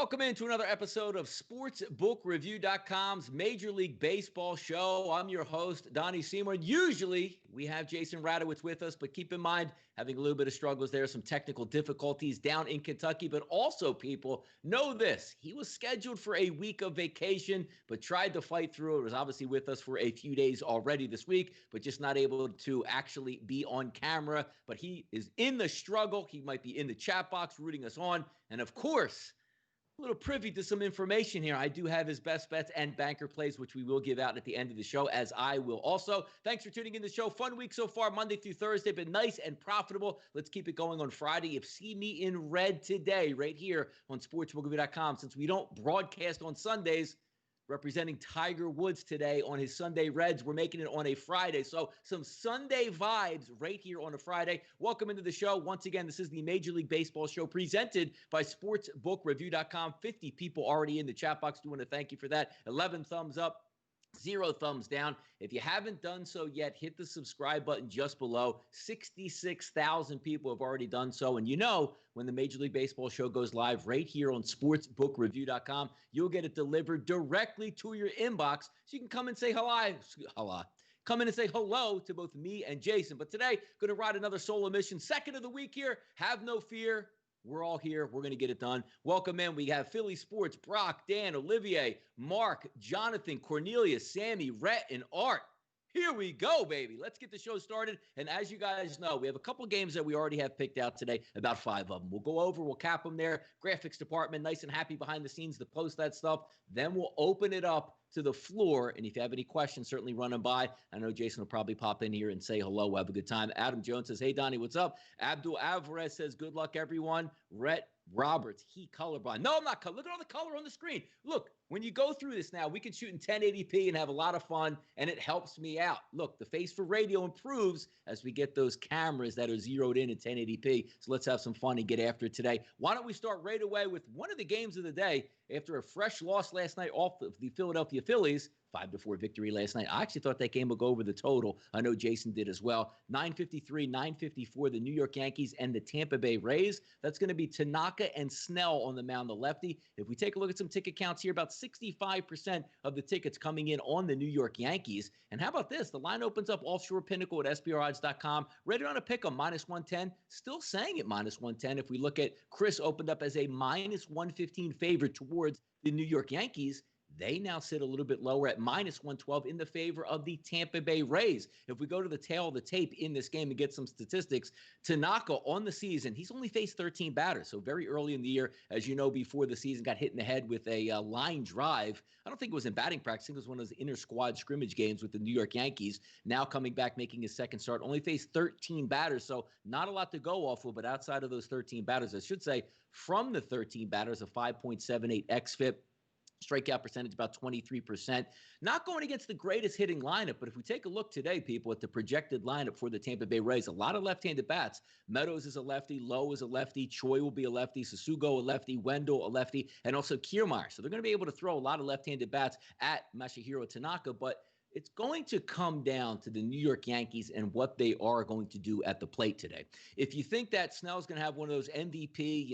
Welcome into another episode of SportsBookReview.com's Major League Baseball show. I'm your host, Donnie Seymour. Usually, we have Jason Radowitz with us, but keep in mind, having a little bit of struggles there, some technical difficulties down in Kentucky. But also, people, know this. He was scheduled for a week of vacation, but tried to fight through it. Was obviously with us for a few days already this week, but just not able to actually be on camera. But he is in the struggle. He might be in the chat box rooting us on. And of course, a little privy to some information here. I do have his best bets and banker plays, which we will give out at the end of the show, as I will also. Thanks for tuning in to the show. Fun week so far, Monday through Thursday, been nice and profitable. Let's keep it going on Friday. You see me in red today, right here on SportsBookReview.com. Since we don't broadcast on Sundays, representing Tiger Woods today on his Sunday Reds. We're making it on a Friday. So some Sunday vibes right here on a Friday. Welcome into the show. Once again, this is the Major League Baseball show presented by SportsBookReview.com. 50 people already in the chat box. Do want to thank you for that. 11 thumbs up. 0 thumbs down. If you haven't done so yet, hit the subscribe button just below. 66,000 people have already done so. And you know, when the Major League Baseball show goes live right here on SportsBookReview.com, you'll get it delivered directly to your inbox. So you can come and say hello. Come in and say hello to both me and Jason. But today, going to ride another solo mission. Second of the week here. Have no fear. We're all here. We're going to get it done. Welcome in. We have Philly Sports, Brock, Dan, Olivier, Mark, Jonathan, Cornelius, Sammy, Rhett, and Art. Here we go, baby. Let's get the show started. And as you guys know, we have a couple games that we already have picked out today, about 5 of them. We'll go over, we'll cap them there. Graphics department, nice and happy behind the scenes to post that stuff. Then we'll open it up to the floor. And if you have any questions, certainly run them by. I know Jason will probably pop in here and say hello. We'll have a good time. Adam Jones says, hey, Donnie, what's up? Abdul Alvarez says, good luck, everyone. Rhett Roberts, he colorblind. No, I'm not color. Look at all the color on the screen. Look, when you go through this now, we can shoot in 1080p and have a lot of fun, and it helps me out. Look, the face for radio improves as we get those cameras that are zeroed in 1080p. So let's have some fun and get after it today. Why don't we start right away with one of the games of the day after a fresh loss last night off of the Philadelphia Phillies. 5-4 victory last night. I actually thought that game would go over the total. I know Jason did as well. 953, 954, the New York Yankees and the Tampa Bay Rays. That's going to be Tanaka and Snell on the mound, the lefty. If we take a look at some ticket counts here, about 65% of the tickets coming in on the New York Yankees. And how about this? The line opens up Offshore Pinnacle at SBRodds.com. Right around a pick on -110. Still saying it -110. If we look at Chris opened up as a -115 favorite towards the New York Yankees. They now sit a little bit lower at -112 in the favor of the Tampa Bay Rays. If we go to the tail of the tape in this game and get some statistics, Tanaka on the season, he's only faced 13 batters. So very early in the year, as you know, before the season, got hit in the head with a line drive. I don't think it was in batting practice. I think it was one of those inter-squad scrimmage games with the New York Yankees. Now coming back, making his second start, only faced 13 batters. So not a lot to go off of, but outside of those 13 batters, I should say, from the 13 batters, a 5.78 xFIP. Strikeout percentage about 23%. Not going against the greatest hitting lineup, but if we take a look today, people, at the projected lineup for the Tampa Bay Rays, a lot of left-handed bats. Meadows is a lefty, Lowe is a lefty, Choi will be a lefty, Sasugo a lefty, Wendell a lefty, and also Kiermaier. So they're going to be able to throw a lot of left-handed bats at Masahiro Tanaka, but it's going to come down to the New York Yankees and what they are going to do at the plate today. If you think that Snell's going to have one of those MVP,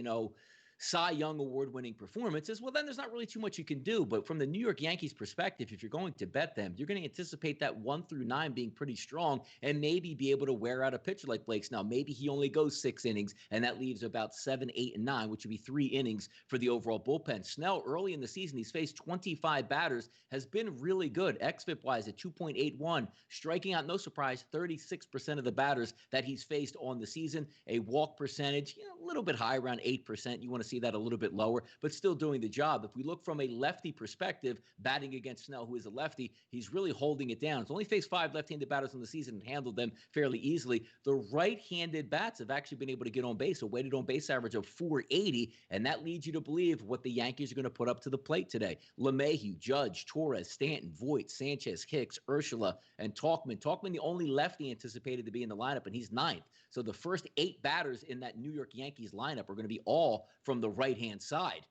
Cy Young award-winning performances, well, then there's not really too much you can do. But from the New York Yankees perspective, if you're going to bet them, you're going to anticipate that 1 through 9 being pretty strong and maybe be able to wear out a pitcher like Blake Snell. Maybe he only goes 6 innings, and that leaves about 7, 8, and 9, which would be 3 innings for the overall bullpen. Snell, early in the season, he's faced 25 batters, has been really good. xFIP-wise at 2.81, striking out, no surprise, 36% of the batters that he's faced on the season. A walk percentage, a little bit high, around 8%. You want to see that a little bit lower, but still doing the job. If we look from a lefty perspective, batting against Snell, who is a lefty, he's really holding it down. He's only faced 5 left-handed batters in the season and handled them fairly easily. The right-handed bats have actually been able to get on base, a weighted on-base average of 480, and that leads you to believe what the Yankees are going to put up to the plate today. LeMahieu, Judge, Torres, Stanton, Voit, Sanchez, Hicks, Urshela, and Tauchman. Tauchman, the only lefty anticipated to be in the lineup, and he's 9th. So the first 8 batters in that New York Yankees lineup are going to be all from the right-hand side.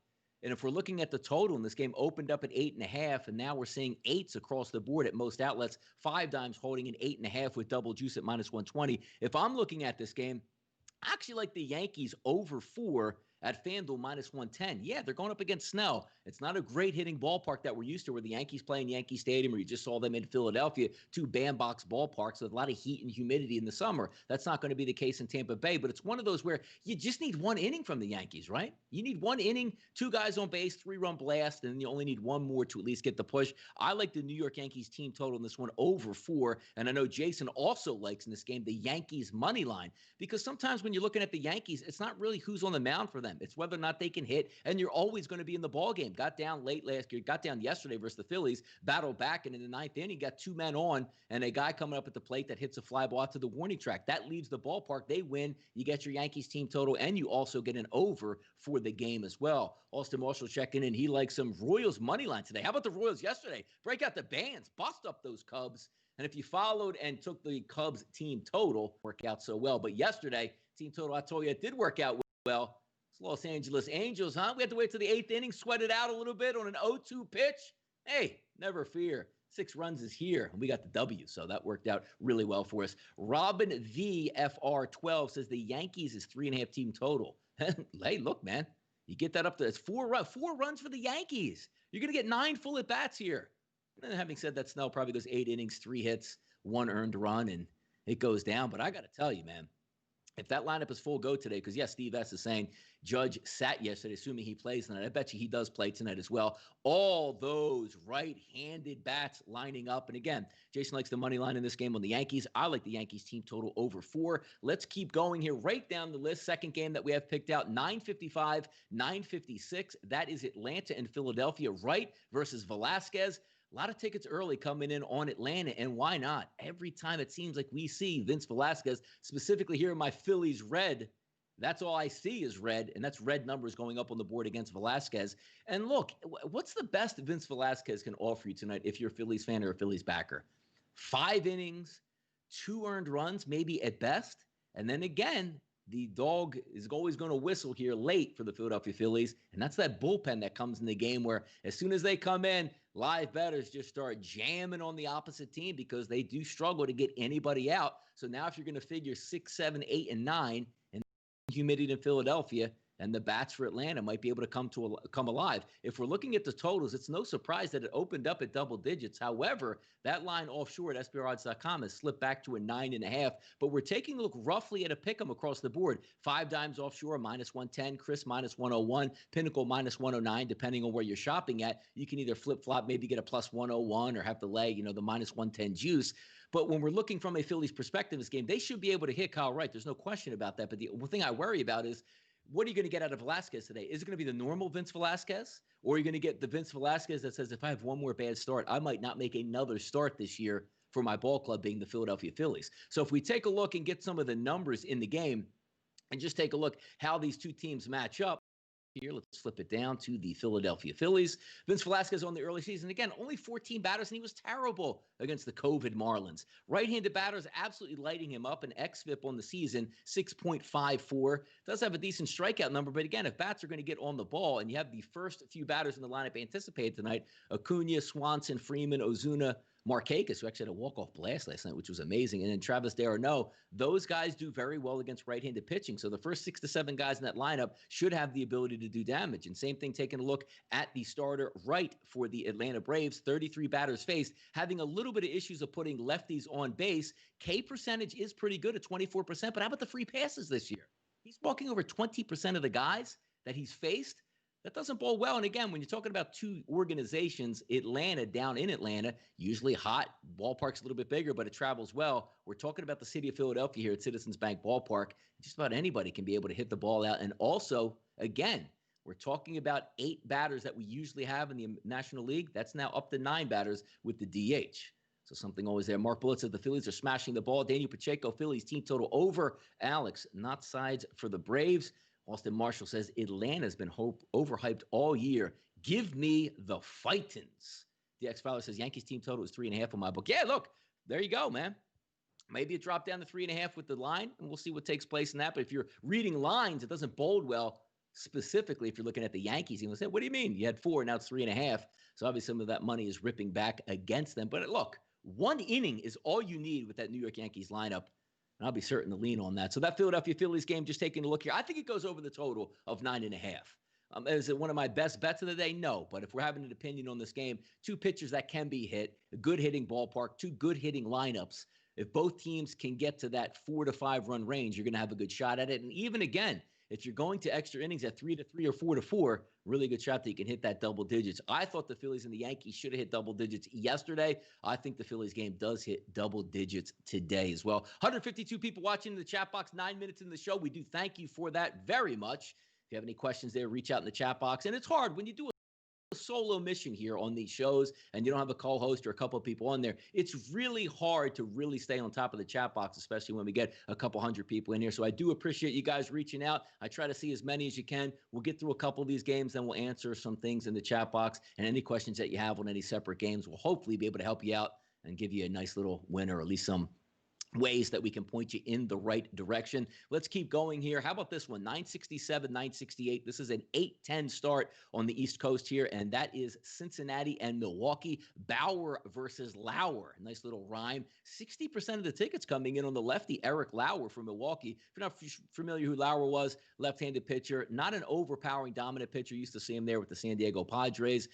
And if we're looking at the total, and this game opened up at 8.5, and now we're seeing 8s across the board at most outlets, 5 dimes holding an 8.5 with double juice at -120. If I'm looking at this game, I actually like the Yankees over 4 at FanDuel -110. Yeah, they're going up against Snell. It's not a great hitting ballpark that we're used to, where the Yankees play in Yankee Stadium, or you just saw them in Philadelphia, two bandbox ballparks with a lot of heat and humidity in the summer. That's not going to be the case in Tampa Bay, but it's one of those where you just need one inning from the Yankees, right? You need one inning, two guys on base, 3-run blast, and then you only need one more to at least get the push. I like the New York Yankees team total in this one over 4, and I know Jason also likes in this game the Yankees money line, because sometimes when you're looking at the Yankees, it's not really who's on the mound for them. It's whether or not they can hit, and you're always going to be in the ball game. Got down late last year, got down yesterday versus the Phillies, battled back, and in the ninth inning, got two men on, and a guy coming up at the plate that hits a fly ball out to the warning track. That leaves the ballpark. They win. You get your Yankees team total, and you also get an over for the game as well. Austin Marshall checking in. He likes some Royals money line today. How about the Royals yesterday? Break out the bands, bust up those Cubs. And if you followed and took the Cubs team total, work out so well. But yesterday, team total, I told you, it did work out well. It's Los Angeles Angels, huh? We had to wait till the 8th inning, sweat it out a little bit on an 0-2 pitch. Hey, never fear. 6 runs is here, and we got the W, so that worked out really well for us. Robin VFR12 says the Yankees is 3.5 team total. Hey, look, man, you get that up to it's 4 runs for the Yankees. You're going to get 9 full at bats here. And having said that, Snell probably goes 8 innings, 3 hits, 1 earned run, and it goes down. But I got to tell you, man, if that lineup is full go today, because, yes, Steve S. is saying Judge sat yesterday, assuming he plays tonight. I bet you he does play tonight as well. All those right-handed bats lining up. And, again, Jason likes the money line in this game on the Yankees. I like the Yankees team total over 4. Let's keep going here right down the list. Second game that we have picked out, 9:55, 9:56. That is Atlanta and Philadelphia. Wright versus Velasquez. A lot of tickets early coming in on Atlanta, and why not? Every time it seems like we see Vince Velasquez, specifically here in my Phillies red, that's all I see is red, and that's red numbers going up on the board against Velasquez. And look, what's the best Vince Velasquez can offer you tonight if you're a Phillies fan or a Phillies backer? 5 innings, 2 earned runs, maybe at best. And then again, the dog is always going to whistle here late for the Philadelphia Phillies, and that's that bullpen that comes in the game where as soon as they come in, live bettors just start jamming on the opposite team because they do struggle to get anybody out. So now if you're going to figure 6, 7, 8, and 9, and humidity in Philadelphia, and the bats for Atlanta might be able to come alive. If we're looking at the totals, it's no surprise that it opened up at double digits. However, that line offshore at SBRodds.com has slipped back to a 9.5. But we're taking a look roughly at a pick'em across the board. 5 dimes offshore, -110. Chris, -101. Pinnacle, -109, depending on where you're shopping at. You can either flip-flop, maybe get a +101 or have to lay, the -110 juice. But when we're looking from a Phillies perspective in this game, they should be able to hit Kyle Wright. There's no question about that. But the thing I worry about is, what are you going to get out of Velasquez today? Is it going to be the normal Vince Velasquez? Or are you going to get the Vince Velasquez that says, if I have one more bad start, I might not make another start this year for my ball club, being the Philadelphia Phillies? So if we take a look and get some of the numbers in the game and just take a look how these two teams match up, here, let's flip it down to the Philadelphia Phillies. Vince Velasquez on the early season. Again, only 14 batters, and he was terrible against the COVID Marlins. Right-handed batters absolutely lighting him up. An xFIP on the season, 6.54. Does have a decent strikeout number, but again, if bats are going to get on the ball, and you have the first few batters in the lineup anticipated tonight, Acuna, Swanson, Freeman, Ozuna, Markakis, who actually had a walk-off blast last night, which was amazing, and then Travis d'Arnaud, those guys do very well against right-handed pitching. So the first 6 to 7 guys in that lineup should have the ability to do damage. And same thing, taking a look at the starter Wright for the Atlanta Braves, 33 batters faced, having a little bit of issues of putting lefties on base. K percentage is pretty good at 24%, but how about the free passes this year? He's walking over 20% of the guys that he's faced. That doesn't bode well. And again, when you're talking about two organizations, Atlanta, down in Atlanta, usually hot, ballpark's a little bit bigger, but it travels well. We're talking about the city of Philadelphia here at Citizens Bank Ballpark. Just about anybody can be able to hit the ball out. And also, again, we're talking about 8 batters that we usually have in the National League. That's now up to 9 batters with the DH. So something always there. Mark Bullitt said the Phillies are smashing the ball. Daniel Pacheco, Phillies team total over. Alex, not sides for the Braves. Austin Marshall says Atlanta's been overhyped all year. Give me the Fightins. The X-Filer says Yankees team total is 3.5 on my book. Yeah, look, there you go, man. Maybe it dropped down to 3.5 with the line, and we'll see what takes place in that. But if you're reading lines, it doesn't bode well, specifically if you're looking at the Yankees. You will say, what do you mean? You had 4, now it's 3.5. So obviously some of that money is ripping back against them. But look, 1 inning is all you need with that New York Yankees lineup. And I'll be certain to lean on that. So that Philadelphia Phillies game, just taking a look here, I think it goes over the total of 9.5. Is it one of my best bets of the day? No. But if we're having an opinion on this game, two pitchers that can be hit, a good hitting ballpark, two good hitting lineups. If both teams can get to that 4 to 5 run range, you're going to have a good shot at it. And even again, if you're going to extra innings at 3 to 3 or 4 to 4, really good shot that you can hit that double digits. I thought the Phillies and the Yankees should have hit double digits yesterday. I think the Phillies game does hit double digits today as well. 152 people watching in the chat box, 9 minutes in the show. We do thank you for that very much. If you have any questions there, reach out in the chat box. And it's hard when you do a solo mission here on these shows and you don't have a co-host or a couple of people on there. It's really hard to really stay on top of the chat box, especially when we get a couple hundred people in here. So I do appreciate you guys reaching out. I try to see as many as you can. We'll get through a couple of these games, then we'll answer some things in the chat box, and any questions that you have on any separate games, we'll hopefully be able to help you out and give you a nice little win, or at least some ways that we can point you in the right direction. Let's keep going here. How about this one? 967, 968. This is an 8-10 start on the East Coast here, and that is Cincinnati and Milwaukee. Bauer versus Lauer. Nice little rhyme. 60% of the tickets coming in on the lefty, Eric Lauer from Milwaukee. If you're not familiar who Lauer was, left-handed pitcher, not an overpowering dominant pitcher. Used to see him there with the San Diego Padres.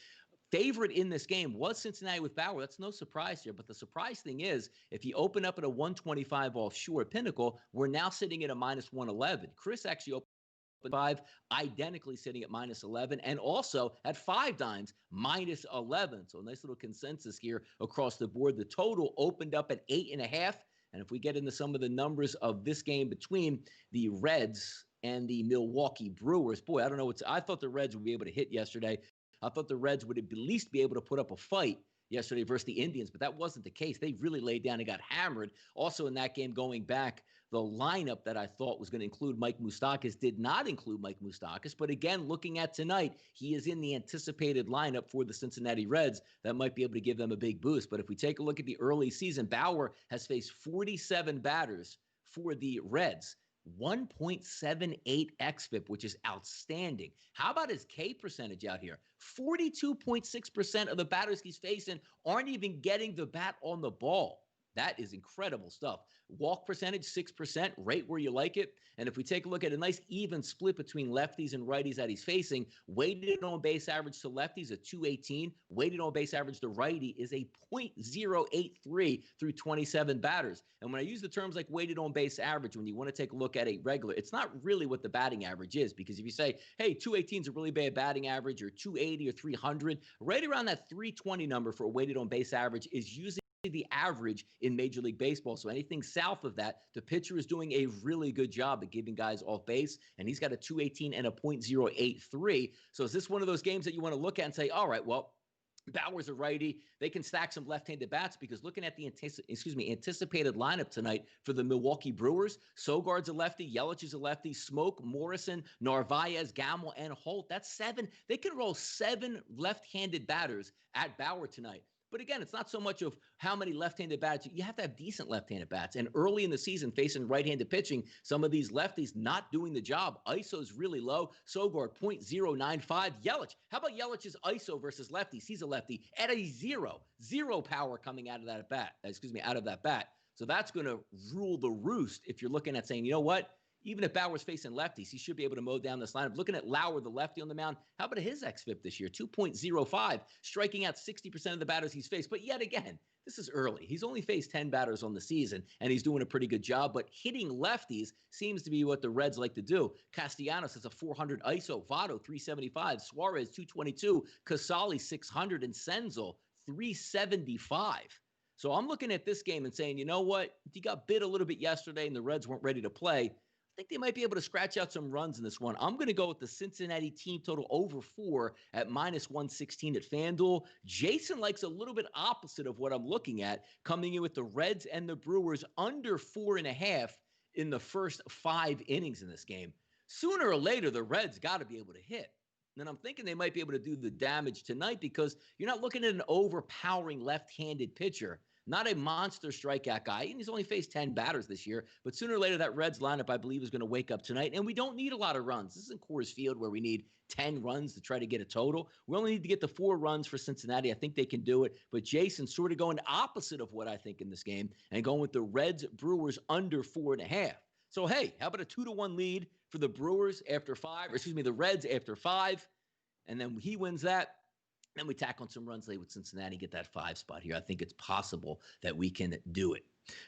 Favorite in this game was Cincinnati with Bauer. That's no surprise here. But the surprise thing is, if you open up at a 125 offshore Pinnacle, we're now sitting at a minus 111. Chris actually opened 5, identically sitting at minus 11, and also at 5 dimes, minus 11. So a nice little consensus here across the board. The total opened up at 8.5. And if we get into some of the numbers of this game between the Reds and the Milwaukee Brewers, boy, I don't know I thought the Reds would be able to hit yesterday. I thought the Reds would at least be able to put up a fight yesterday versus the Indians, but that wasn't the case. They really laid down and got hammered. Also in that game going back, the lineup that I thought was going to include Mike Moustakas did not include Mike Moustakas. But again, looking at tonight, he is in the anticipated lineup for the Cincinnati Reds. That might be able to give them a big boost. But if we take a look at the early season, Bauer has faced 47 batters for the Reds. 1.78 xFIP, which is outstanding. How about his K percentage out here? 42.6% of the batters he's facing aren't even getting the bat on the ball. That is incredible stuff. Walk percentage, 6%, right where you like it. And if we take a look at a nice even split between lefties and righties that he's facing, weighted on base average to lefties a 218, weighted on base average to righty is a 0.083 through 27 batters. And when I use the terms like weighted on base average, when you want to take a look at a regular, it's not really what the batting average is, because if you say, hey, 218 is a really bad batting average, or 280 or 300, right around that 320 number for a weighted on base average is usually the average in Major League Baseball. So anything south of that, the pitcher is doing a really good job at giving guys off base, and he's got a 218 and a 0.083. So is this one of those games that you want to look at and say, all right, well, Bauer's a righty. They can stack some left-handed bats, because looking at the anticipated lineup tonight for the Milwaukee Brewers, Sogard's a lefty, Yelich is a lefty, Smoke, Morrison, Narvaez, Gamble, and Holt. That's 7. They can roll 7 left-handed batters at Bauer tonight. But again, it's not so much of how many left-handed bats. You have to have decent left-handed bats. And early in the season, facing right-handed pitching, some of these lefties not doing the job. ISO's really low. Sogard, 0.095. Yelich. How about Yelich's ISO versus lefties? He's a lefty at a 0. 0 power coming out of that bat. So that's going to rule the roost if you're looking at saying, you know what? Even if Bauer's facing lefties, he should be able to mow down this lineup. Looking at Lauer, the lefty on the mound, how about his xFIP this year? 2.05, striking out 60% of the batters he's faced. But yet again, this is early. He's only faced 10 batters on the season, and he's doing a pretty good job. But hitting lefties seems to be what the Reds like to do. Castellanos has a 400 ISO, Votto 375, Suarez 222, Casali 600, and Senzel 375. So I'm looking at this game and saying, you know what? He got bit a little bit yesterday, and the Reds weren't ready to play. I think they might be able to scratch out some runs in this one. I'm going to go with the Cincinnati team total over 4 at minus 116 at FanDuel. Jason likes a little bit opposite of what I'm looking at, coming in with the Reds and the Brewers under 4.5 in the first 5 innings in this game. Sooner or later, the Reds got to be able to hit. And I'm thinking they might be able to do the damage tonight, because you're not looking at an overpowering left-handed pitcher Not a monster strikeout guy, and he's only faced 10 batters this year. But sooner or later, that Reds lineup, I believe, is going to wake up tonight. And we don't need a lot of runs. This isn't Coors Field where we need 10 runs to try to get a total. We only need to get the 4 runs for Cincinnati. I think they can do it. But Jason sort of going opposite of what I think in this game and going with the Reds Brewers under 4.5. So, hey, how about a 2-1 lead for the Brewers after 5, or excuse me, the Reds after 5, and then he wins that. Then we tack on some runs late with Cincinnati, get that 5 spot here. I think it's possible that we can do it.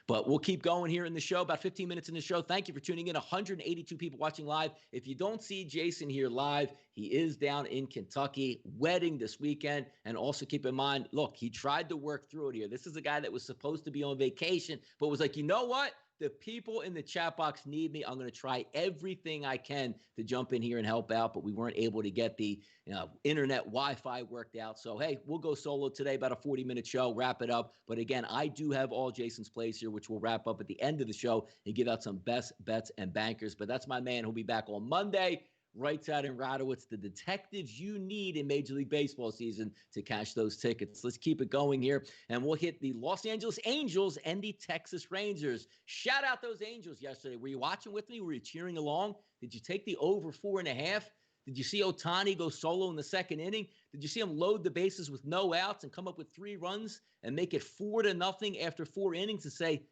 But we'll keep going here in the show, about 15 minutes in the show. Thank you for tuning in. 182 people watching live. If you don't see Jason here live, he is down in Kentucky, wedding this weekend. And also keep in mind, look, he tried to work through it here. This is a guy that was supposed to be on vacation, but was like, you know what? The people in the chat box need me. I'm going to try everything I can to jump in here and help out, but we weren't able to get the internet Wi-Fi worked out. So, hey, we'll go solo today, about a 40-minute show, wrap it up. But again, I do have all Jason's plays here, which we'll wrap up at the end of the show and give out some best bets and bankers. But that's my man who'll be back on Monday. RightSide and Radowitz, the detectives you need in Major League Baseball season to cash those tickets. Let's keep it going here, and we'll hit the Los Angeles Angels and the Texas Rangers. Shout out those Angels yesterday. Were you watching with me? Were you cheering along? Did you take the over 4.5? Did you see Ohtani go solo in the second inning? Did you see him load the bases with no outs and come up with 3 runs and make it 4-0 after 4 innings and say,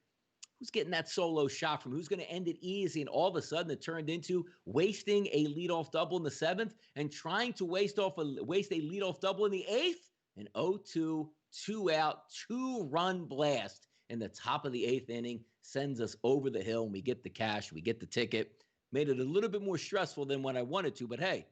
who's getting that solo shot from? Who's going to end it easy? And all of a sudden, it turned into wasting a leadoff double in the 7th and trying to waste a leadoff double in the 8th. An 0-2, 2-out, 2-run blast in the top of the 8th inning sends us over the hill, and we get the cash, we get the ticket. Made it a little bit more stressful than what I wanted to, but hey,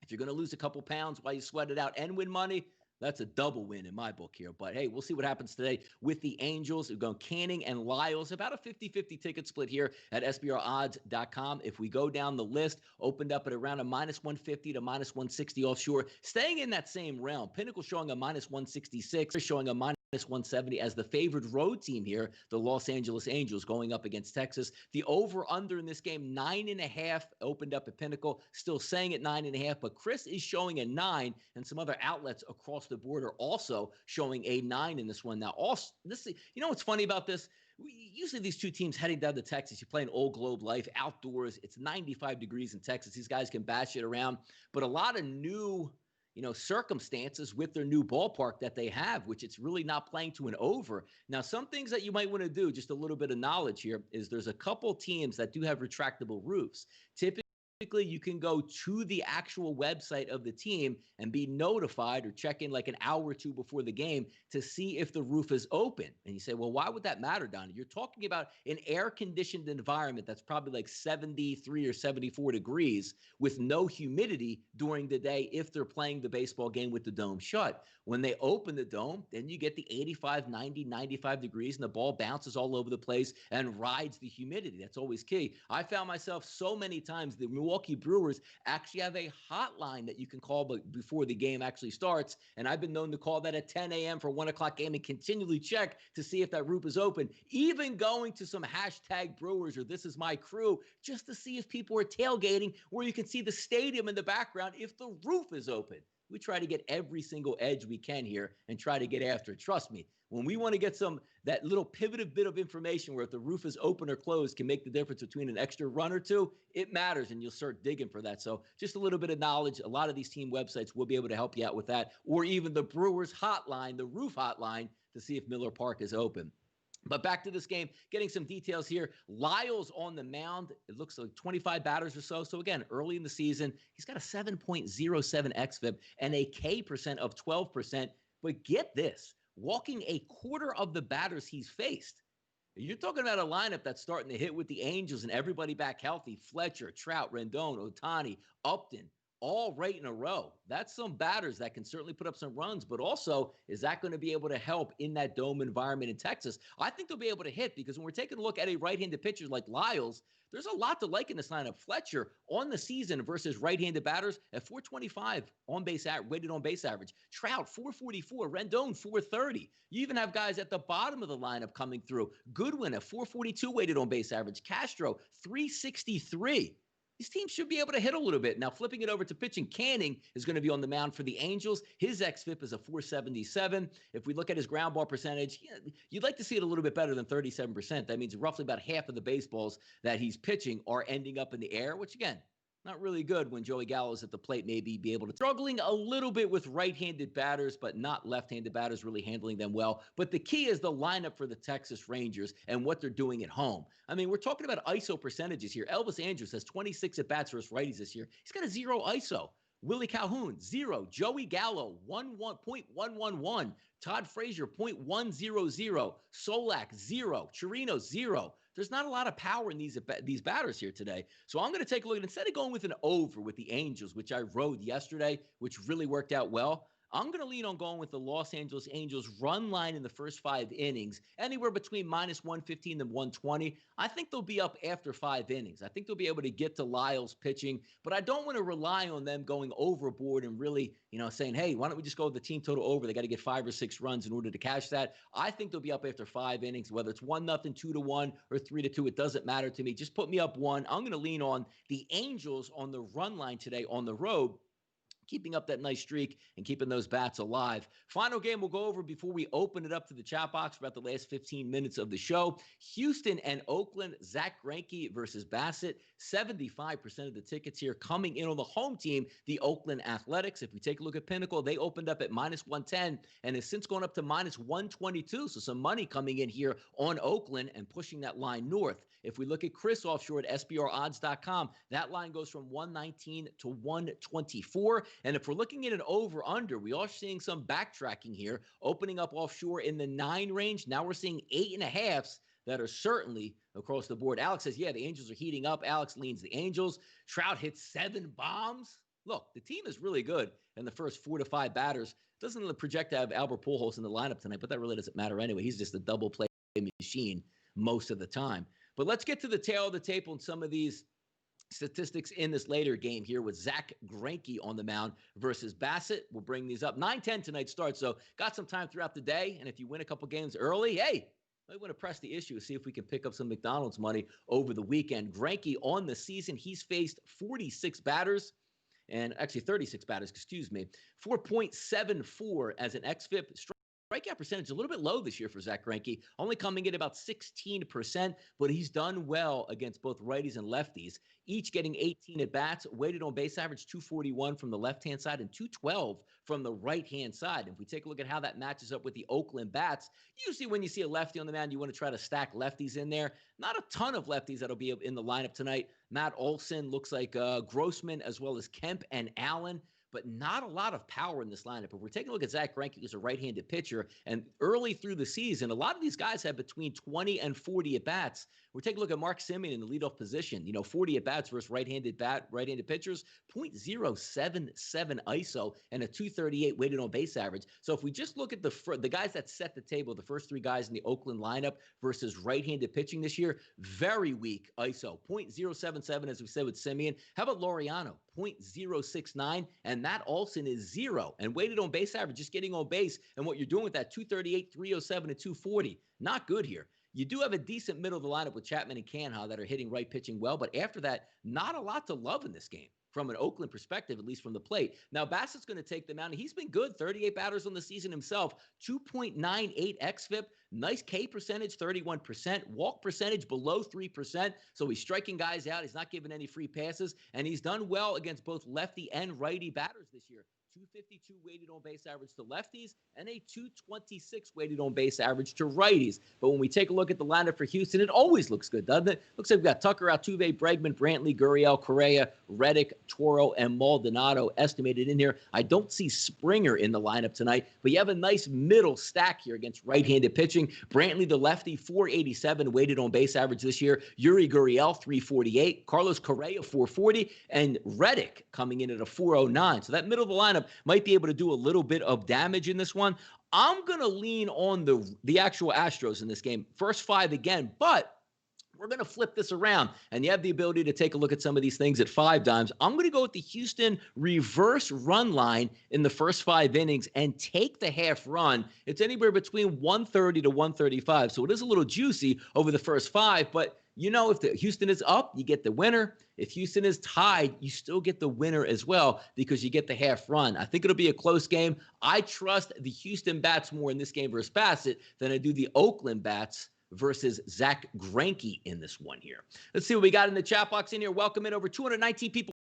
if you're going to lose a couple pounds while you sweat it out and win money, that's a double win in my book here. But, hey, we'll see what happens today with the Angels. We're going Canning and Lyles. About a 50-50 ticket split here at SBRodds.com. If we go down the list, opened up at around a -150 to -160 offshore, staying in that same realm. Pinnacle showing a -166, showing a -170 as the favored road team here, the Los Angeles Angels going up against Texas. The over-under in this game, 9.5, opened up at Pinnacle, still saying at 9.5, but Chris is showing a 9, and some other outlets across the board are also showing a 9 in this one. Now, also, you know what's funny about this? Usually these two teams heading down to Texas, you play an old globe life, outdoors, it's 95 degrees in Texas. These guys can bash it around, but a lot of new circumstances with their new ballpark that they have, which it's really not playing to an over. Now, some things that you might want to do, just a little bit of knowledge here, is there's a couple teams that do have retractable roofs. Typically, you can go to the actual website of the team and be notified or check in like an hour or two before the game to see if the roof is open. And you say, well, why would that matter, Donnie? You're talking about an air-conditioned environment that's probably like 73 or 74 degrees with no humidity during the day if they're playing the baseball game with the dome shut. When they open the dome, then you get the 85, 90, 95 degrees, and the ball bounces all over the place and rides the humidity. That's always key. I found myself so many times, the Milwaukee Brewers actually have a hotline that you can call before the game actually starts, and I've been known to call that at 10 a.m. for a 1 o'clock game and continually check to see if that roof is open, even going to some hashtag Brewers or This Is My Crew just to see if people are tailgating where you can see the stadium in the background if the roof is open. We try to get every single edge we can here and try to get after it. Trust me, when we want to get that little pivotive bit of information where if the roof is open or closed can make the difference between an extra run or two, it matters, and you'll start digging for that. So just a little bit of knowledge. A lot of these team websites will be able to help you out with that, or even the Brewers hotline, the roof hotline, to see if Miller Park is open. But back to this game, getting some details here. Lyles on the mound. It looks like 25 batters or so. So, again, early in the season, he's got a 7.07 xFIP and a K percent of 12%. But get this, walking a quarter of the batters he's faced. You're talking about a lineup that's starting to hit with the Angels and everybody back healthy. Fletcher, Trout, Rendon, Ohtani, Upton, all right in a row. That's some batters that can certainly put up some runs, but also, is that going to be able to help in that dome environment in Texas? I think they'll be able to hit, because when we're taking a look at a right-handed pitcher like Lyles, there's a lot to like in this lineup. Fletcher on the season versus right-handed batters at 425 weighted on base average. Trout 444, Rendon 430. You even have guys at the bottom of the lineup coming through. Goodwin at 442 weighted on base average. Castro 363. these teams should be able to hit a little bit. Now, flipping it over to pitching, Canning is going to be on the mound for the Angels. His xFIP is a 477. If we look at his ground ball percentage, you'd like to see it a little bit better than 37%. That means roughly about half of the baseballs that he's pitching are ending up in the air, which, again, not really good when Joey Gallo's at the plate, maybe be able to. Struggling a little bit with right-handed batters, but not left-handed batters really handling them well. But the key is the lineup for the Texas Rangers and what they're doing at home. I mean, we're talking about ISO percentages here. Elvis Andrus has 26 at-bats versus righties this year. He's got a 0 ISO. Willie Calhoun, 0. Joey Gallo, 0.111. Todd Frazier, 0.100. Solak, 0. Chirino, 0. There's not a lot of power in these batters here today. So I'm going to take a look at, instead of going with an over with the Angels, which I rode yesterday, which really worked out well, I'm going to lean on going with the Los Angeles Angels run line in the first 5 innings, anywhere between minus 115 and 120. I think they'll be up after 5 innings. I think they'll be able to get to Lyles pitching, but I don't want to rely on them going overboard and really, saying, hey, why don't we just go with the team total over? They got to get 5 or 6 runs in order to cash that. I think they'll be up after 5 innings, whether it's 1-0, 2-1, or 3-2. It doesn't matter to me. Just put me up 1. I'm going to lean on the Angels on the run line today on the road, keeping up that nice streak and keeping those bats alive. Final game we'll go over before we open it up to the chat box for about the last 15 minutes of the show. Houston and Oakland, Zach Greinke versus Bassett. 75% of the tickets here coming in on the home team, the Oakland Athletics. If we take a look at Pinnacle, they opened up at minus 110 and has since gone up to minus 122. So some money coming in here on Oakland and pushing that line north. If we look at Chris offshore at SBRodds.com, that line goes from 119 to 124. And if we're looking at an over-under, we are seeing some backtracking here, opening up offshore in the 9 range. Now we're seeing 8.5s that are certainly across the board. Alex says, yeah, the Angels are heating up. Alex leans the Angels. Trout hits 7 bombs. Look, the team is really good in the first 4 to 5 batters. Doesn't project to have Albert Pujols in the lineup tonight, but that really doesn't matter anyway. He's just a double play machine most of the time. But let's get to the tail of the tape on some of these statistics in this later game here with Zach Greinke on the mound versus Bassett. We'll bring these up. 9:10 tonight starts, so got some time throughout the day. And if you win a couple games early, hey, I want to press the issue, see if we can pick up some McDonald's money over the weekend. Greinke on the season, he's faced 46 batters. And actually 36 batters, 4.74 as an xFIP. Strikeout percentage a little bit low this year for Zach Greinke, only coming in about 16%, but he's done well against both righties and lefties, each getting 18 at-bats, weighted on base average 241 from the left-hand side and 212 from the right-hand side. If we take a look at how that matches up with the Oakland bats, usually when you see a lefty on the mound, you want to try to stack lefties in there. Not a ton of lefties that'll be in the lineup tonight. Matt Olson looks like Grossman as well as Kemp and Allen, but not a lot of power in this lineup. If we're taking a look at Zach Greinke, who's a right-handed pitcher, and early through the season, a lot of these guys have between 20 and 40 at-bats. We're taking a look at Mark Semien in the leadoff position. 40 at-bats versus right-handed pitchers, 0.077 ISO and a 238 weighted on base average. So if we just look at the guys that set the table, the first 3 guys in the Oakland lineup versus right-handed pitching this year, very weak ISO, 0.077 as we said with Semien. How about Laureano? 0.069, and Matt Olson is 0. And weighted on base average, just getting on base, and what you're doing with that 238, 307, and 240, not good here. You do have a decent middle of the lineup with Chapman and Canha that are hitting right pitching well, but after that, not a lot to love in this game from an Oakland perspective, at least from the plate. Now, Bassett's going to take the mound. He's been good, 38 batters on the season himself, 2.98 xFIP, nice K percentage, 31%, walk percentage below 3%, so he's striking guys out. He's not giving any free passes, and he's done well against both lefty and righty batters this year. 252 weighted on base average to lefties and a 226 weighted on base average to righties. But when we take a look at the lineup for Houston, it always looks good, doesn't it? Looks like we've got Tucker, Altuve, Bregman, Brantley, Gurriel, Correa, Reddick, Toro, and Maldonado estimated in here. I don't see Springer in the lineup tonight, but you have a nice middle stack here against right-handed pitching. Brantley, the lefty, 487 weighted on base average this year. Yuri Gurriel, 348. Carlos Correa, 440. And Reddick coming in at a 409. So that middle of the lineup might be able to do a little bit of damage in this one. I'm going to lean on the actual Astros in this game. First 5 again, but we're going to flip this around, and you have the ability to take a look at some of these things at 5 dimes. I'm going to go with the Houston reverse run line in the first 5 innings and take the half run. It's anywhere between 130 to 135, so it is a little juicy over the first 5, but if the Houston is up, you get the winner. If Houston is tied, you still get the winner as well because you get the half run. I think it'll be a close game. I trust the Houston bats more in this game versus Bassett than I do the Oakland bats versus Zach Greinke in this one here. Let's see what we got in the chat box in here. Welcome in over 219 people.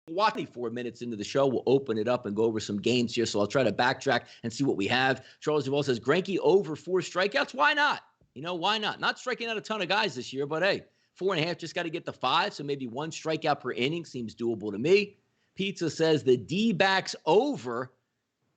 24 minutes into the show, we'll open it up and go over some games here. So I'll try to backtrack and see what we have. Charles Duvall says, Greinke over 4 strikeouts. Why not? Why not? Not striking out a ton of guys this year, but hey, 4.5, just got to get to 5. So maybe 1 strikeout per inning seems doable to me. Pizza says the D-backs over.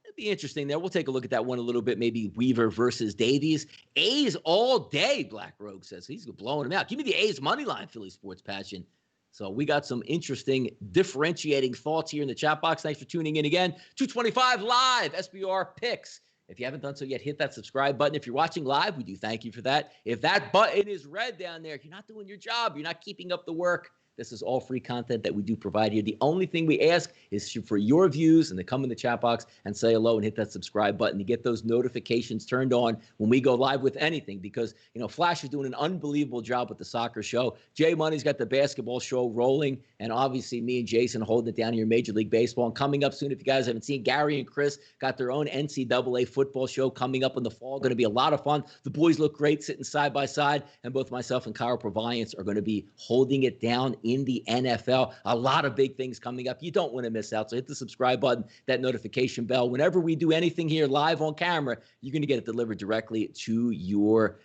It'd be interesting there. We'll take a look at that one a little bit. Maybe Weaver versus Davies. A's all day, Black Rogue says. He's blowing them out. Give me the A's money line, Philly Sports Passion. So we got some interesting differentiating thoughts here in the chat box. Thanks for tuning in again. 225 live SBR picks. If you haven't done so yet, hit that subscribe button. If you're watching live, we do thank you for that. If that button is red down there, if you're not doing your job, you're not keeping up the work, this is all free content that we do provide here. The only thing we ask is for your views and to come in the chat box and say hello and hit that subscribe button to get those notifications turned on when we go live with anything because, Flash is doing an unbelievable job with the soccer show. Jay Money's got the basketball show rolling, and obviously me and Jason holding it down here in Major League Baseball. And coming up soon, if you guys haven't seen, Gary and Chris got their own NCAA football show coming up in the fall. Going to be a lot of fun. The boys look great sitting side by side, and both myself and Kyle Proviance are going to be holding it down in the NFL. A lot of big things coming up. You don't want to miss out. So hit the subscribe button, that notification bell. Whenever we do anything here live on camera, you're going to get it delivered directly to your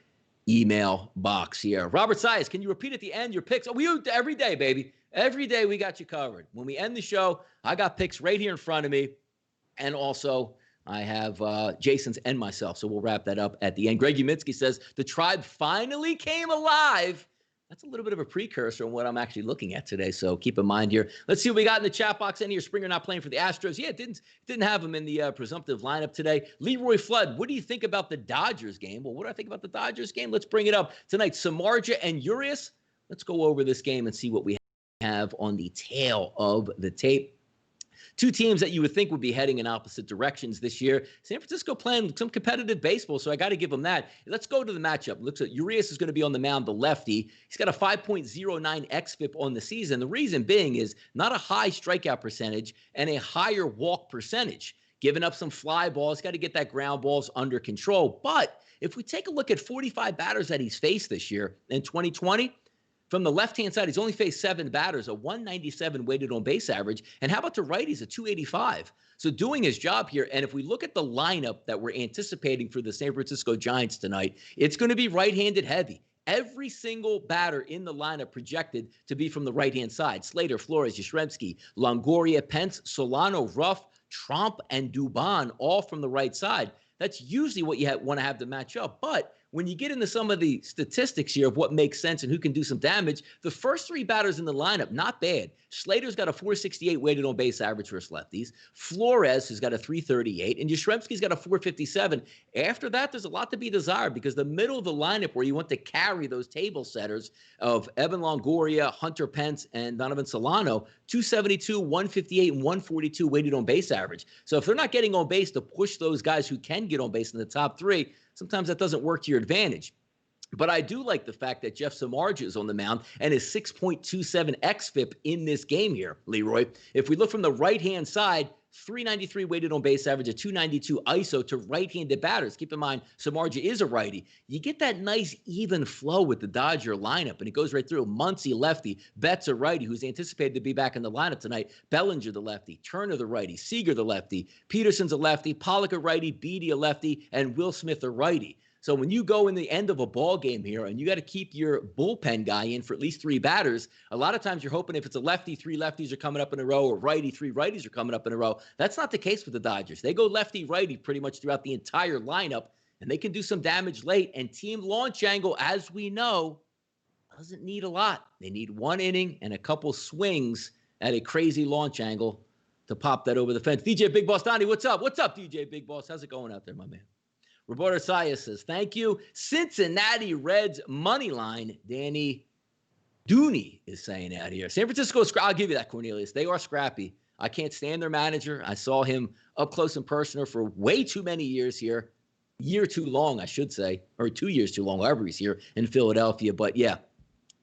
email box here. Robert Sias, can you repeat at the end your picks? We do every day, baby. Every day we got you covered. When we end the show, I got picks right here in front of me. And also, I have Jason's and myself. So we'll wrap that up at the end. Greg Uminski says, the tribe finally came alive. That's a little bit of a precursor on what I'm actually looking at today, so keep in mind here. Let's see what we got in the chat box in here. Springer not playing for the Astros. Yeah, didn't have him in the presumptive lineup today. Leroy Flood, what do you think about the Dodgers game? Well, what do I think about the Dodgers game? Let's bring it up tonight. Samardzija and Urias. Let's go over this game and see what we have on the tail of the tape. 2 teams that you would think would be heading in opposite directions this year. San Francisco playing some competitive baseball, so I got to give them that. Let's go to the matchup. Looks like Urias is going to be on the mound, the lefty. He's got a 5.09 xFIP on the season. The reason being is not a high strikeout percentage and a higher walk percentage. Giving up some fly balls, got to get that ground balls under control. But if we take a look at 45 batters that he's faced this year in 2020, from the left-hand side, he's only faced 7 batters, a 197 weighted on base average. And how about the righties, a 285? So doing his job here. And if we look at the lineup that we're anticipating for the San Francisco Giants tonight, it's going to be right-handed heavy. Every single batter in the lineup projected to be from the right-hand side. Slater, Flores, Yastrzemski, Longoria, Pence, Solano, Ruff, Trump, and Dubon, all from the right side. That's usually what you want to have to match up. But when you get into some of the statistics here of what makes sense and who can do some damage, the first 3 batters in the lineup, not bad. Slater's got a 468 weighted on base average versus lefties. Flores has got a 338, and Yastrzemski's got a 457. After that, there's a lot to be desired because the middle of the lineup where you want to carry those table setters of Evan Longoria, Hunter Pence, and Donovan Solano, 272, 158, and 142 weighted on base average. So if they're not getting on base to push those guys who can get on base in the top 3, sometimes that doesn't work to your advantage. But I do like the fact that Jeff Samardzija is on the mound and is 6.27 xFIP in this game here, Leroy. If we look from the right-hand side, 393 weighted on base average, a 292 ISO to right-handed batters. Keep in mind, Samardzija is a righty. You get that nice even flow with the Dodger lineup, and it goes right through. Muncy, lefty. Betts, a righty, who's anticipated to be back in the lineup tonight. Bellinger, the lefty. Turner, the righty. Seager, the lefty. Peterson's a lefty. Pollock, a righty. Beatty, a lefty. And Will Smith, a righty. So when you go in the end of a ball game here and you got to keep your bullpen guy in for at least 3 batters, a lot of times you're hoping if it's a lefty, 3 lefties are coming up in a row, or righty, 3 righties are coming up in a row. That's not the case with the Dodgers. They go lefty, righty pretty much throughout the entire lineup, and they can do some damage late. And team launch angle, as we know, doesn't need a lot. They need 1 inning and a couple swings at a crazy launch angle to pop that over the fence. DJ Big Boss Donnie, what's up? What's up, DJ Big Boss? How's it going out there, my man? Roberto Sayas says, thank you. Cincinnati Reds money line. Danny Dooney is saying out here. San Francisco, I'll give you that, Cornelius. They are scrappy. I can't stand their manager. I saw him up close and personal for way too many years here. Year too long, I should say, or 2 years too long, however he's here in Philadelphia. But yeah,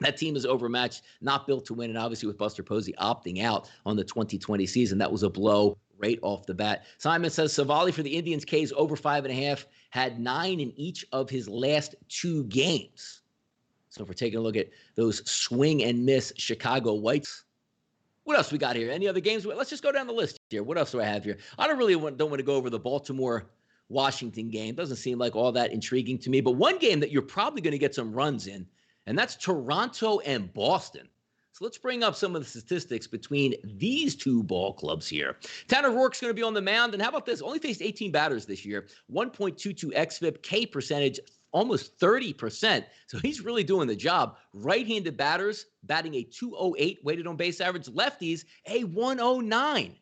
That team is overmatched, not built to win. And obviously with Buster Posey opting out on the 2020 season, that was a blow right off the bat. Simon says Savali for the Indians, K's over 5.5, had 9 in each of his last 2 games. So if we're taking a look at those swing and miss Chicago Whites, what else we got here? Any other games? Let's just go down the list here. What else do I have here? I don't want to go over the Baltimore-Washington game. Doesn't seem like all that intriguing to me. But one game that you're probably going to get some runs in, and that's Toronto and Boston. So let's bring up some of the statistics between these 2 ball clubs here. Tanner Rourke's going to be on the mound. And how about this? Only faced 18 batters this year. 1.22 xFIP, K percentage, almost 30%. So he's really doing the job. Right-handed batters batting a 208 weighted on base average. Lefties, a 109.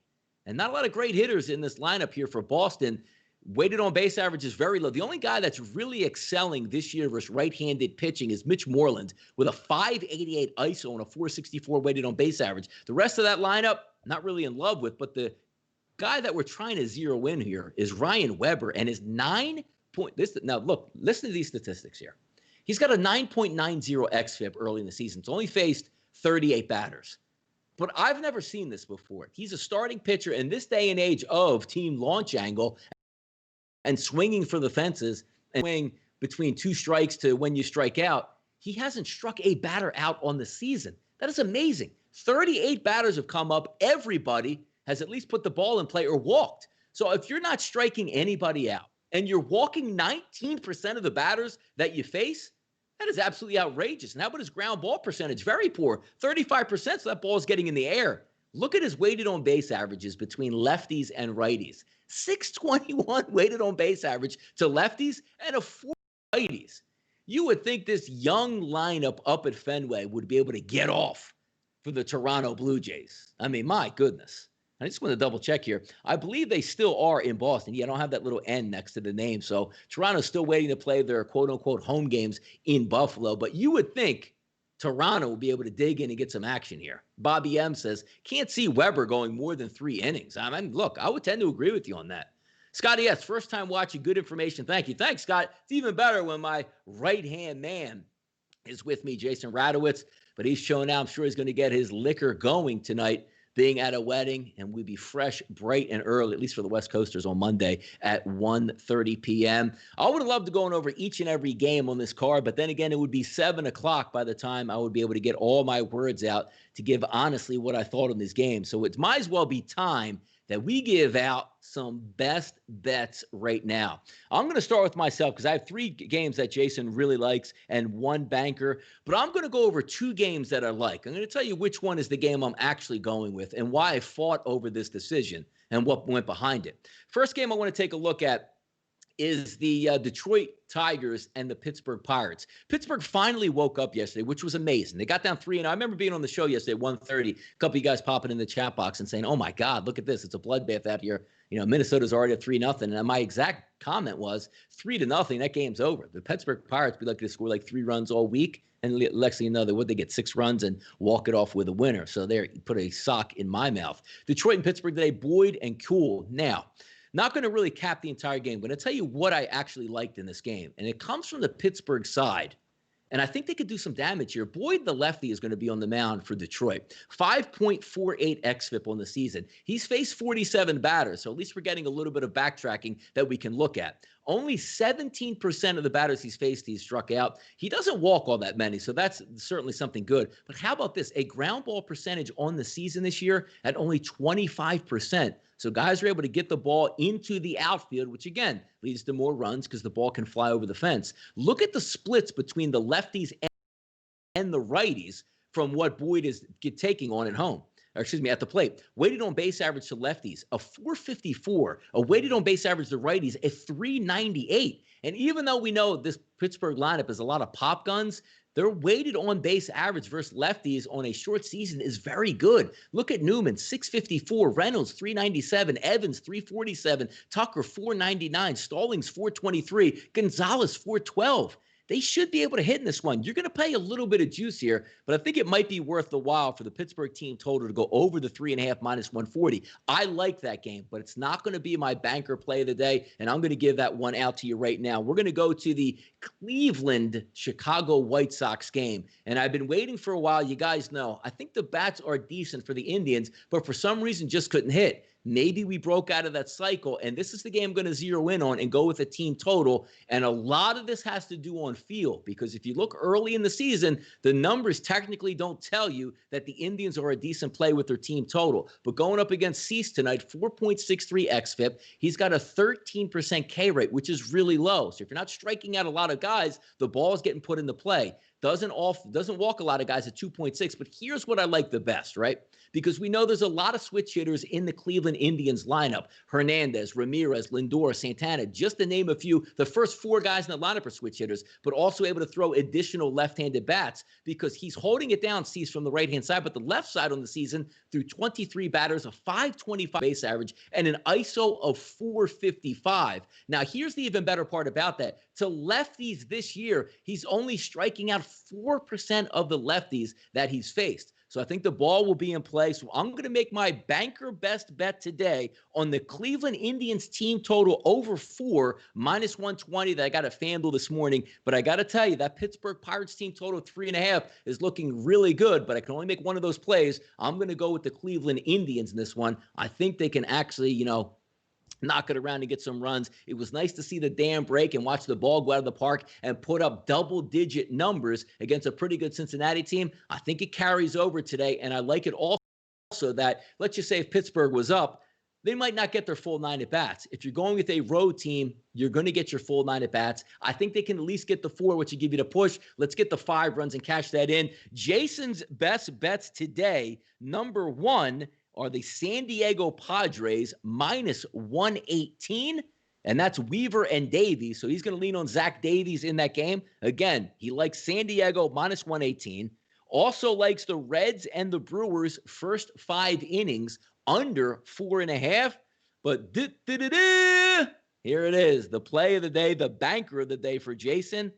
And not a lot of great hitters in this lineup here for Boston. Weighted on base average is very low. The only guy that's really excelling this year versus right-handed pitching is Mitch Moreland with a 588 ISO and a 464 weighted on base average. The rest of that lineup, not really in love with, but the guy that we're trying to zero in here is Ryan Weber and his 9 point. Now, look, listen to these statistics here. He's got a 9.90 xFIP early in the season. It's only faced 38 batters. But I've never seen this before. He's a starting pitcher in this day and age of team launch angle and swinging for the fences and swing between 2 strikes to when you strike out. He hasn't struck a batter out on the season. That is amazing. 38 batters have come up. Everybody has at least put the ball in play or walked. So if you're not striking anybody out and you're walking 19% of the batters that you face, that is absolutely outrageous. And how about his ground ball percentage? Very poor, 35%, so that ball is getting in the air. Look at his weighted on base averages between lefties and righties. 621 weighted on base average to lefties and a 4 righties. You would think this young lineup up at Fenway would be able to get off for the Toronto Blue Jays. I mean, my goodness. I just want to double check here. I believe they still are in Boston. Yeah, I don't have that little N next to the name. So Toronto's still waiting to play their quote-unquote home games in Buffalo. But you would think Toronto will be able to dig in and get some action here. Bobby M says, can't see Weber going more than 3 innings. I mean, look, I would tend to agree with you on that. Scotty S., first time watching, good information. Thank you. Thanks, Scott. It's even better when my right-hand man is with me, Jason Radowitz. But he's showing out. I'm sure he's going to get his liquor going tonight, being at a wedding, and we'll be fresh, bright, and early, at least for the West Coasters on Monday at 1:30 p.m. I would have loved to go over each and every game on this card, but then again, it would be 7 o'clock by the time I would be able to get all my words out to give honestly what I thought on this game. So it might as well be time that we give out some best bets right now. I'm going to start with myself because I have 3 games that Jason really likes and 1 banker, but I'm going to go over 2 games that I like. I'm going to tell you which one is the game I'm actually going with and why I fought over this decision and what went behind it. First game I want to take a look at is the Detroit Tigers and the Pittsburgh Pirates. Pittsburgh finally woke up yesterday, which was amazing. They got down 3-0. I remember being on the show yesterday at 1:30, a couple of you guys popping in the chat box and saying, oh, my God, look at this. It's a bloodbath out here. You know, Minnesota's already at 3-0. And my exact comment was 3-0, that game's over. The Pittsburgh Pirates be lucky to score like 3 runs all week. And next thing you know, they get 6 runs and walk it off with a winner. So there, put a sock in my mouth. Detroit and Pittsburgh today, Boyd and Kuhl. Now, not going to really cap the entire game, but I'll tell you what I actually liked in this game. And it comes from the Pittsburgh side. And I think they could do some damage here. Boyd, the lefty, is going to be on the mound for Detroit. 5.48 xFIP on the season. He's faced 47 batters, so at least we're getting a little bit of backtracking that we can look at. Only 17% of the batters he's faced, he's struck out. He doesn't walk all that many, so that's certainly something good. But how about this? A ground ball percentage on the season this year at only 25%. So guys are able to get the ball into the outfield, which, again, leads to more runs because the ball can fly over the fence. Look at the splits between the lefties and the righties from what Boyd is taking on at home. Or excuse me, at the plate. Weighted on base average to lefties, a 454. A weighted on base average to righties, a 398. And even though we know this Pittsburgh lineup is a lot of pop guns, their weighted on base average versus lefties on a short season is very good. Look at Newman, 654, Reynolds, 397, Evans, 347, Tucker, 499, Stallings, 423, Gonzalez, 412. they should be able to hit in this one. You're going to pay a little bit of juice here, but I think it might be worth the while for the Pittsburgh team total to go over the 3.5 minus 140. I like that game, but it's not going to be my banker play of the day, and I'm going to give that one out to you right now. We're going to go to the Cleveland-Chicago White Sox game, and I've been waiting for a while. You guys know, I think the bats are decent for the Indians, but for some reason just couldn't hit. Maybe we broke out of that cycle, and this is the game I'm going to zero in on and go with a team total. And a lot of this has to do on feel, because if you look early in the season, the numbers technically don't tell you that the Indians are a decent play with their team total. But going up against Cease tonight, 4.63 xFIP. He's got a 13% K rate, which is really low. So if you're not striking out a lot of guys, the ball is getting put into play. Doesn't walk a lot of guys at 2.6, but here's what I like the best, right? Because we know there's a lot of switch hitters in the Cleveland Indians lineup. Hernandez, Ramirez, Lindor, Santana, just to name a few. The first 4 guys in the lineup are switch hitters, but also able to throw additional left-handed bats because he's holding it down, Cease, from the right-hand side, but the left side on the season through 23 batters, a 525 base average, and an ISO of 455. Now, here's the even better part about that. To lefties this year, he's only striking out 4% of the lefties that he's faced. So I think the ball will be in play. So I'm going to make my banker best bet today on the Cleveland Indians team total over 4 minus 120 that I got at FanDuel this morning. But I got to tell you, that Pittsburgh Pirates team total 3.5 is looking really good, but I can only make one of those plays. I'm going to go with the Cleveland Indians in this one. I think they can actually, knock it around and get some runs. It was nice to see the dam break and watch the ball go out of the park and put up double-digit numbers against a pretty good Cincinnati team. I think it carries over today, and I like it also that, let's just say if Pittsburgh was up, they might not get their full 9 at-bats. If you're going with a road team, you're going to get your full 9 at-bats. I think they can at least get the 4, which will give you the push. Let's get the 5 runs and cash that in. Jason's best bets today, number 1, are the San Diego Padres minus 118, and that's Weaver and Davies. So he's going to lean on Zach Davies in that game. Again, he likes San Diego minus 118. Also likes the Reds and the Brewers first 5 innings under 4.5. But here it is, the play of the day, the banker of the day for Jason.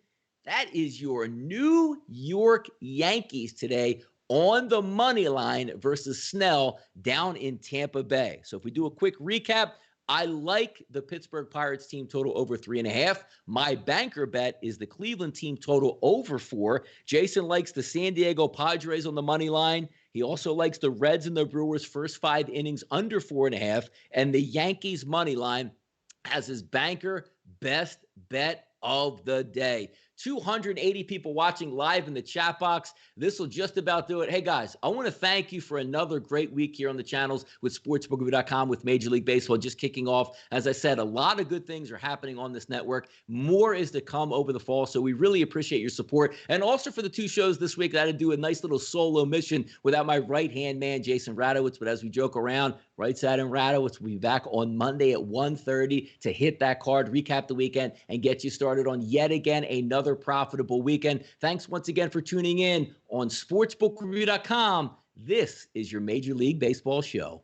That is your New York Yankees today on the money line versus Snell down in Tampa Bay. So if we do a quick recap, I like the Pittsburgh Pirates team total over 3.5. My banker bet is the Cleveland team total over 4. Jason likes the San Diego Padres on the money line. He also likes the Reds and the Brewers first 5 innings under 4.5. And the Yankees money line has his banker best bet of the day. 280 people watching live in the chat box. This will just about do it. Hey, guys, I want to thank you for another great week here on the channels with sportsbookreview.com with Major League Baseball just kicking off. As I said, a lot of good things are happening on this network. More is to come over the fall, so we really appreciate your support. And also for the 2 shows this week, I had to do a nice little solo mission without my right-hand man, Jason Radowitz. But as we joke around, RightSide and Radowitz will be back on Monday at 1:30 to hit that card, recap the weekend, and get you started on yet again another profitable weekend. Thanks once again for tuning in on sportsbookreview.com. This is your Major League Baseball show.